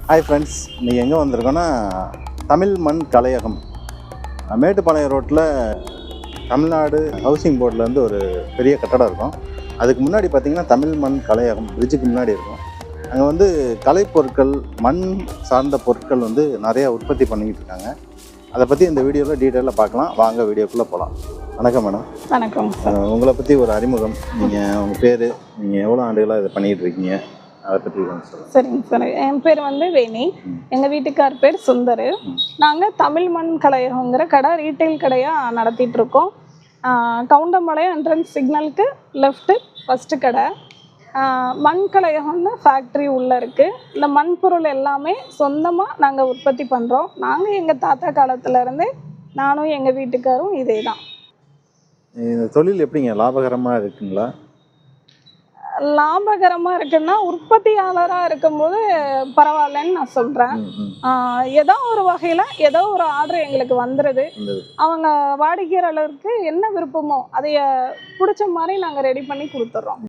Hi friends, இன்றைக்கி எங்கே வந்திருக்கோன்னா தமிழ் மண் கலையகம் மேட்டுப்பாளையம் ரோட்டில் தமிழ்நாடு ஹவுசிங் போர்ட்லேருந்து ஒரு பெரிய கட்டடம் இருக்கும். அதுக்கு முன்னாடி பார்த்திங்கன்னா தமிழ் மண் கலையகம் பிரிட்ஜுக்கு முன்னாடி இருக்கும். அங்கே வந்து கலைப்பொருட்கள், மண் சார்ந்த பொருட்கள் வந்து நிறையா உற்பத்தி பண்ணிக்கிட்டு இருக்காங்க. அதை பற்றி இந்த வீடியோவில் டீட்டெயிலாக பார்க்கலாம். வாங்க வீடியோக்குள்ளே போகலாம். வணக்கம் மேடம். வணக்கம். உங்களை பற்றி ஒரு அறிமுகம். நீங்கள் உங்கள் பேர், நீங்கள் எவ்வளோ ஆண்டுகளாக இதை பண்ணிகிட்டு இருக்கீங்க, அதை பற்றி சொல்லுங்கள். சரிங்க சார், என் பேர் வந்து வேணி, எங்கள் வீட்டுக்கார் பேர் சுந்தர். நாங்கள் தமிழ் மண் கலையகங்கிற கடை ரீட்டைல் கடையாக நடத்திட்டுருக்கோம். கவுண்டம்பாளையம் என்ட்ரன்ஸ் சிக்னலுக்கு லெஃப்ட்டு ஃபஸ்ட்டு கடை. மண் கலையகம்னு ஃபேக்ட்ரி உள்ளே இருக்குது. இந்த மண் பொருள் எல்லாமே சொந்தமாக நாங்கள் உற்பத்தி பண்ணுறோம். நாங்கள் எங்கள் தாத்தா காலத்துலேருந்தே நானும் எங்கள் வீட்டுக்காரும் இதே தான். இந்த தொழில் எப்படிங்க, லாபகரமாக இருக்குங்களா? லாபகரமாக இருக்குன்னா உற்பத்தியாளராக இருக்கும்போது பரவாயில்லன்னு நான் சொல்கிறேன். ஏதோ ஒரு வகையில் ஏதோ ஒரு ஆர்டர் எங்களுக்கு வந்துடுது. அவங்க வாடிக்கையாளருக்கு என்ன விருப்பமோ அதைய பிடிச்ச மாதிரி நாங்கள் ரெடி பண்ணி கொடுத்துட்றோம்.